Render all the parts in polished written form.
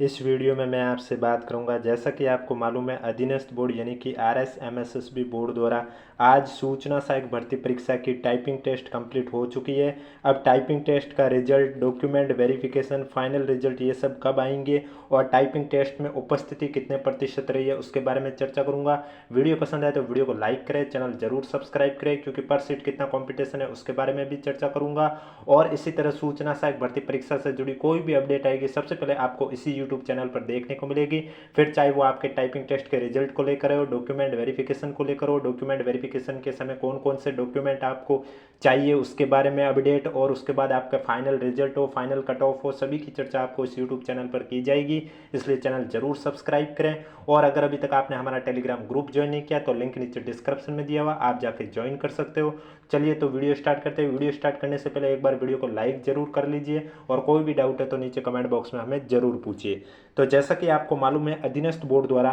इस वीडियो में मैं आपसे बात करूंगा। जैसा कि आपको मालूम है, अधीनस्थ बोर्ड यानी कि RSMSSB बोर्ड द्वारा आज सूचना सहायक भर्ती परीक्षा की टाइपिंग टेस्ट कंप्लीट हो चुकी है। अब टाइपिंग टेस्ट का result, document verification, final result ये सब कब आएंगे और टाइपिंग टेस्ट में उपस्थिति कितने प्रतिशत रही है उसके बारे में चर्चा करूंगा। वीडियो पसंद आए तो वीडियो को लाइक करें, चैनल जरूर सब्सक्राइब करें, क्योंकि पर सीट कितना कॉम्पिटिशन है उसके बारे में भी चर्चा करूंगा। और इसी तरह सूचना सहायक भर्ती परीक्षा से जुड़ी कोई भी अपडेट आएगी सबसे पहले आपको इसी यूट्यूब चैनल पर देखने को मिलेगी। फिर चाहे वो आपके टाइपिंग टेस्ट के रिजल्ट को लेकर हो, डॉक्यूमेंट वेरिफिकेशन को लेकर हो, डॉक्यूमेंट वेरिफिकेशन के समय कौन कौन से डॉक्यूमेंट आपको चाहिए उसके बारे में अपडेट, और उसके बाद आपका फाइनल रिजल्ट हो, फाइनल कट ऑफ हो, सभी की चर्चा आपको इस यूट्यूब चैनल पर की जाएगी। इसलिए चैनल जरूर सब्सक्राइब करें। और अगर अभी तक आपने हमारा टेलीग्राम ग्रुप ज्वाइन नहीं किया तो लिंक नीचे डिस्क्रिप्शन में दिया हुआ, आप जाके ज्वाइन कर सकते हो। चलिए तो वीडियो स्टार्ट करते हैं। वीडियो स्टार्ट करने से पहले एक बार वीडियो को लाइक जरूर कर लीजिए, और कोई भी डाउट है तो नीचे कमेंट बॉक्स में हमें जरूर पूछिए। तो जैसा कि आपको मालूम है, अधीनस्थ बोर्ड द्वारा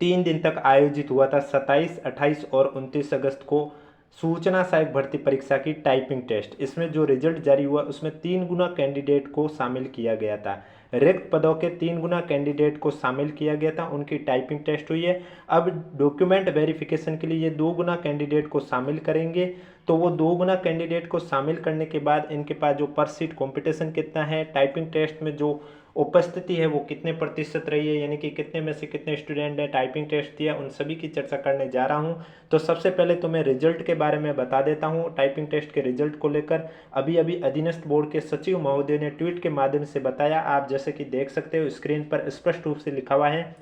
3 दिन तक आयोजित हुआ था 27, 28 और 29 अगस्त को सूचना सहायक भर्ती परीक्षा की टाइपिंग टेस्ट। इसमें जो रिजल्ट जारी हुआ उसमें 3 गुना कैंडिडेट को शामिल किया गया था। रिक्त पदों के 3 गुना कैंडिडेट को शामिल किया गया था, उनकी टाइपिंग टेस्ट हुई है। अब डॉक्यूमेंट वेरिफिकेशन के लिए ये 2 गुना कैंडिडेट को शामिल करेंगे। तो वो 2 गुना कैंडिडेट को शामिल करने के बाद इनके पास जो पर सीट कॉम्पिटिशन कितना है, टाइपिंग टेस्ट में जो उपस्थिति है वो कितने प्रतिशत रही है, यानी कि कितने में से कितने स्टूडेंट ने टाइपिंग टेस्ट दिया, उन सभी की चर्चा करने जा रहा हूं। तो सबसे पहले तो मैं रिजल्ट के बारे में बता देता हूं। टाइपिंग टेस्ट के रिजल्ट को लेकर अभी अभी अधीनस्थ बोर्ड के सचिव महोदय ने ट्वीट के माध्यम से बताया। आप जैसे कि देख सकते हो स्क्रीन पर स्पष्ट रूप से लिखा हुआ है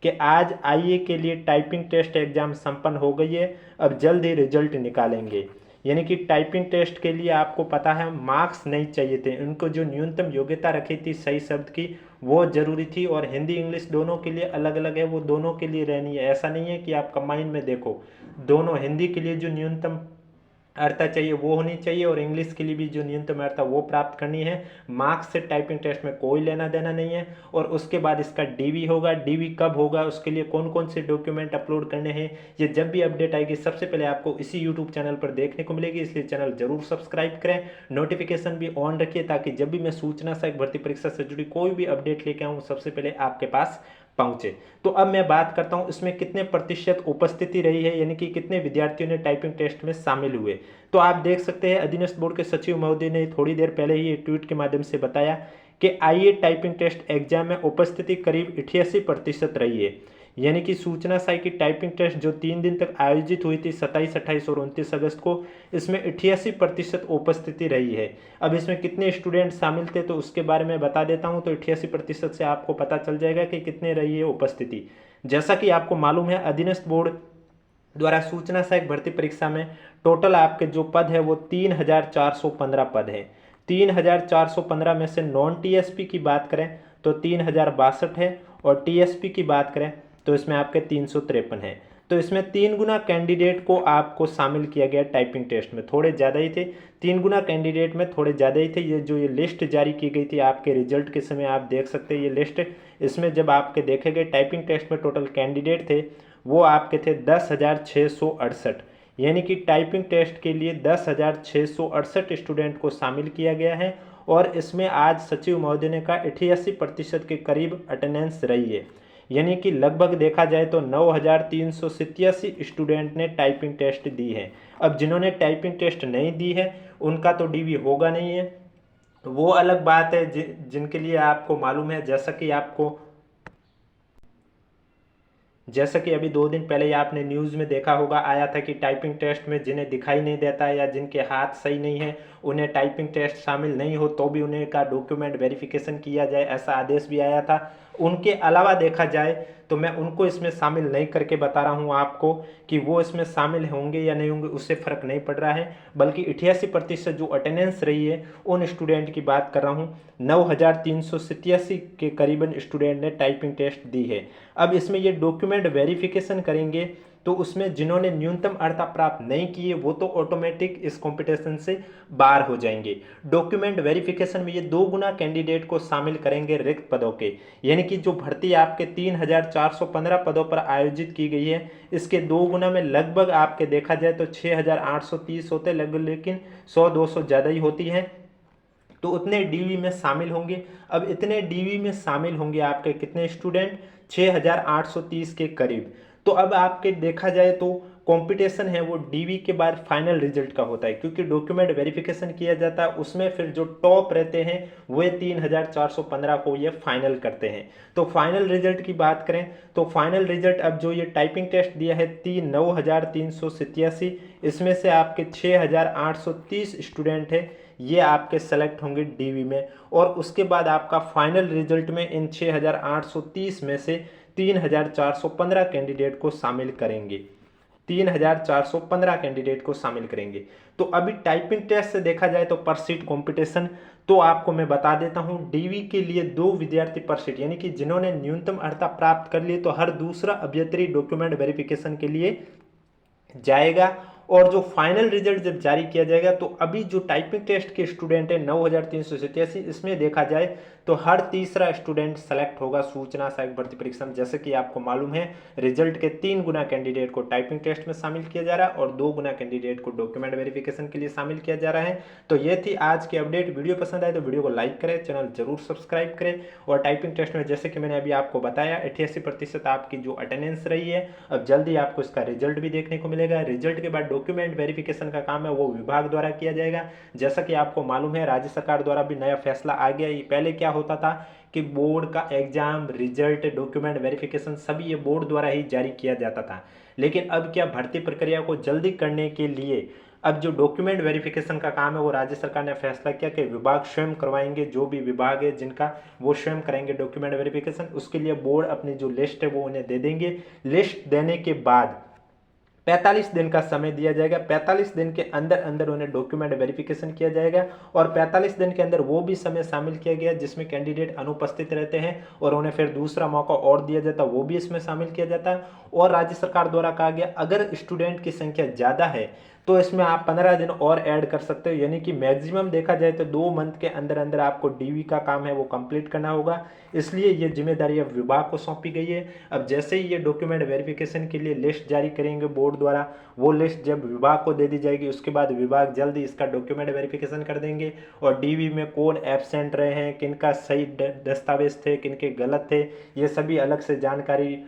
कि आज आईए के लिए टाइपिंग टेस्ट एग्जाम संपन्न हो गई है, अब जल्द ही रिजल्ट निकालेंगे। यानी कि टाइपिंग टेस्ट के लिए आपको पता है मार्क्स नहीं चाहिए थे, उनको जो न्यूनतम योग्यता रखी थी सही शब्द की वो जरूरी थी, और हिंदी इंग्लिश दोनों के लिए अलग अलग है, वो दोनों के लिए रहनी है। ऐसा नहीं है कि आप कंबाइन में देखो, दोनों हिंदी के लिए जो न्यूनतम अर्हता चाहिए वो होनी चाहिए, और इंग्लिश के लिए भी जो न्यूनतम अर्हता वो प्राप्त करनी है। मार्क्स से टाइपिंग टेस्ट में कोई लेना देना नहीं है। और उसके बाद इसका डीवी होगा। डीवी कब होगा, उसके लिए कौन कौन से डॉक्यूमेंट अपलोड करने हैं, ये जब भी अपडेट आएगी सबसे पहले आपको इसी यूट्यूब चैनल पर देखने को मिलेगी। इसलिए चैनल जरूर सब्सक्राइब करें, नोटिफिकेशन भी ऑन रखिए, ताकि जब भी मैं सूचना सहायक भर्ती परीक्षा से जुड़ी कोई भी अपडेट लेके आऊँ सबसे पहले आपके पास पहुंचे। तो अब मैं बात करता हूं इसमें कितने प्रतिशत उपस्थिति रही है, यानी कि कितने विद्यार्थियों ने टाइपिंग टेस्ट में शामिल हुए। तो आप देख सकते हैं अधीनस्थ बोर्ड के सचिव महोदय ने थोड़ी देर पहले ही ट्वीट के माध्यम से बताया कि आईए टाइपिंग टेस्ट एग्जाम में उपस्थिति करीब 88% रही है। यानी कि सूचना सहायक की टाइपिंग टेस्ट जो 3 दिन तक आयोजित हुई थी 27, 28 और 29 अगस्त को, इसमें 88% उपस्थिति रही है। अब इसमें कितने स्टूडेंट शामिल थे तो उसके बारे में बता देता हूं। तो 88% से आपको पता चल जाएगा कि कितने रही है उपस्थिति। जैसा कि आपको मालूम है, अधीनस्थ बोर्ड द्वारा सूचना सहायक भर्ती परीक्षा में टोटल आपके जो पद है वो 3,415 पद है। 3,415 में से नॉन टीएसपी की बात करें तो 3,062 है, और टीएसपी की बात करें तो इसमें आपके 353 है। तो इसमें 3 गुना कैंडिडेट को आपको शामिल किया गया टाइपिंग टेस्ट में, थोड़े ज़्यादा ही थे। 3 गुना कैंडिडेट में थोड़े ज़्यादा ही थे। ये लिस्ट जारी की गई थी आपके रिजल्ट के समय, आप देख सकते हैं ये लिस्ट। इसमें जब आपके देखे गए टाइपिंग टेस्ट में टोटल कैंडिडेट थे वो आपके थे 10,668। यानी कि टाइपिंग टेस्ट के लिए 10,668 स्टूडेंट को शामिल किया गया है। और इसमें आज सचिव महोदय ने कहा 88% के करीब अटेंडेंस रही है। यानी कि लगभग देखा जाए तो 9,387 स्टूडेंट ने टाइपिंग टेस्ट दी है। अब जिन्होंने टाइपिंग टेस्ट नहीं दी है उनका तो डीवी होगा नहीं है, वो अलग बात है। जिनके लिए आपको मालूम है, जैसा कि अभी 2 दिन पहले ही आपने न्यूज़ में देखा होगा, आया था कि टाइपिंग टेस्ट में जिन्हें दिखाई नहीं देता है या जिनके हाथ सही नहीं है उन्हें टाइपिंग टेस्ट शामिल नहीं हो तो भी उन्हें का डॉक्यूमेंट वेरिफिकेशन किया जाए, ऐसा आदेश भी आया था। उनके अलावा देखा जाए तो मैं उनको इसमें शामिल नहीं करके बता रहा हूँ आपको कि वो इसमें शामिल होंगे या नहीं होंगे, उससे फ़र्क नहीं पड़ रहा है। बल्कि 88% जो अटेंडेंस रही है उन स्टूडेंट की बात कर रहा हूँ। 9,387 के करीबन स्टूडेंट ने टाइपिंग टेस्ट दी है। अब इसमें ये डॉक्यूमेंट वेरिफिकेशन करेंगे तो उसमें जिन्होंने न्यूनतम अर्हता प्राप्त नहीं की है वो तो ऑटोमेटिक इस कंपटीशन से बाहर हो जाएंगे। डॉक्यूमेंट वेरिफिकेशन में ये 2 गुना कैंडिडेट को शामिल करेंगे रिक्त पदों के। यानी कि जो भर्ती आपके 3,415 पदों पर आयोजित की गई है, इसके 2 गुना में लगभग आपके देखा जाए तो 6,830 होते लगभग, लेकिन 100-200 ज़्यादा ही होती है। तो उतने डीवी में शामिल होंगे। अब इतने डीवी में शामिल होंगे आपके कितने स्टूडेंट, 6830 के करीब। तो अब आपके देखा जाए तो कंपटीशन है वो डीवी के बाद फाइनल रिजल्ट का होता है, क्योंकि डॉक्यूमेंट वेरिफिकेशन किया जाता है, उसमें फिर जो टॉप रहते हैं वे 3415 को ये फाइनल करते हैं। तो फाइनल रिजल्ट की बात करें तो फाइनल रिजल्ट अब जो ये टाइपिंग टेस्ट दिया है 9387, इसमें से आपके 6830 स्टूडेंट है ये आपके सेलेक्ट होंगे डीवी में। और उसके बाद आपका फाइनल रिजल्ट में इन 6830 में से 3415 कैंडिडेट को शामिल करेंगे, 3415 कैंडिडेट को शामिल करेंगे। तो अभी टाइपिंग टेस्ट से देखा जाए तो पर सीट कॉम्पिटिशन, तो आपको मैं बता देता हूं डीवी के लिए 2 विद्यार्थी पर सीट, यानी कि जिन्होंने न्यूनतम अर्हता प्राप्त कर ली तो हर दूसरा अभ्यर्थी डॉक्यूमेंट वेरिफिकेशन के लिए जाएगा। और जो फाइनल रिजल्ट जब जारी किया जाएगा तो अभी जो टाइपिंग टेस्ट के स्टूडेंट है 9387, इसमें देखा जाए तो हर तीसरा स्टूडेंट सेलेक्ट होगा सूचना सहायक भर्ती परीक्षा में। जैसे कि आपको मालूम है रिजल्ट के 3 गुना कैंडिडेट को टाइपिंग टेस्ट में शामिल किया जा रहा है और 2 गुना कैंडिडेट को डॉक्यूमेंट वेरिफिकेशन के लिए शामिल किया जा रहा है। तो ये थी आज की अपडेट। वीडियो पसंद आए तो वीडियो को लाइक करें, चैनल जरूर सब्सक्राइब करें। और टाइपिंग टेस्ट में जैसे कि मैंने अभी आपको बताया 88% आपकी जो अटेंडेंस रही है, अब जल्दी आपको इसका रिजल्ट भी देखने को मिलेगा। रिजल्ट के बाद डॉक्यूमेंट वेरिफिकेशन का काम है वो विभाग द्वारा किया जाएगा। जैसा कि आपको मालूम है राज्य सरकार द्वारा भी नया फैसला आ गया। ये पहले क्या होता था कि बोर्ड का एग्जाम, रिजल्ट, डॉक्यूमेंट वेरिफिकेशन सभी ये बोर्ड द्वारा ही जारी किया जाता था। लेकिन अब क्या भर्ती प्रक्रिया को जल्दी करने के लिए अब जो डॉक्यूमेंट वेरिफिकेशन का काम है वो राज्य सरकार ने फैसला किया कि विभाग स्वयं करवाएंगे। जो भी विभाग है जिनका वो स्वयं करेंगे डॉक्यूमेंट वेरिफिकेशन। उसके लिए बोर्ड अपनी जो लिस्ट है वो उन्हें दे देंगे। लिस्ट देने के बाद 45 दिन का समय दिया जाएगा। 45 दिन के अंदर अंदर उन्हें डॉक्यूमेंट वेरिफिकेशन किया जाएगा और 45 दिन के अंदर वो भी समय शामिल किया गया जिसमें कैंडिडेट अनुपस्थित रहते हैं और उन्हें फिर दूसरा मौका और दिया जाता है, वो भी इसमें शामिल किया जाता है। और राज्य सरकार द्वारा कहा गया अगर स्टूडेंट की संख्या ज़्यादा है तो इसमें आप 15 दिन और ऐड कर सकते हो, यानी कि मैक्सिमम देखा जाए तो 2 मंथ के अंदर अंदर आपको डीवी का काम है वो कंप्लीट करना होगा। इसलिए ये जिम्मेदारी अब विभाग को सौंपी गई है। अब जैसे ही ये डॉक्यूमेंट वेरिफिकेशन के लिए लिस्ट जारी करेंगे बोर्ड द्वारा, वो लिस्ट जब विभाग को दे दी जाएगी उसके बाद विभाग जल्दी इसका डॉक्यूमेंट वेरिफिकेशन कर देंगे और डीवी में कौन एब्सेंट रहे हैं, किनका सही दस्तावेज थे, किनके गलत थे, ये सभी अलग से जानकारी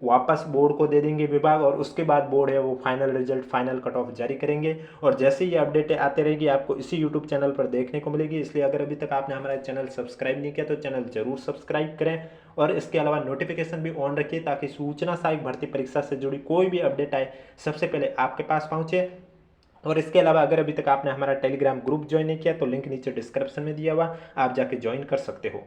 वापस बोर्ड को दे देंगे विभाग। और उसके बाद बोर्ड है वो final result, final cut off जारी करेंगे। और जैसे ही अपडेटें आते रहेगी आपको इसी यूट्यूब चैनल पर देखने को मिलेगी। इसलिए अगर अभी तक आपने हमारा चैनल सब्सक्राइब नहीं किया तो चैनल जरूर सब्सक्राइब करें और इसके अलावा नोटिफिकेशन भी ऑन रखिए ताकि सूचना सहायक भर्ती परीक्षा से जुड़ी कोई भी अपडेट आए सबसे पहले आपके पास पहुंचे। और इसके अलावा अगर अभी तक आपने हमारा टेलीग्राम ग्रुप ज्वाइन नहीं किया तो लिंक नीचे डिस्क्रिप्शन में दिया हुआ, आप जाके ज्वाइन कर सकते हो।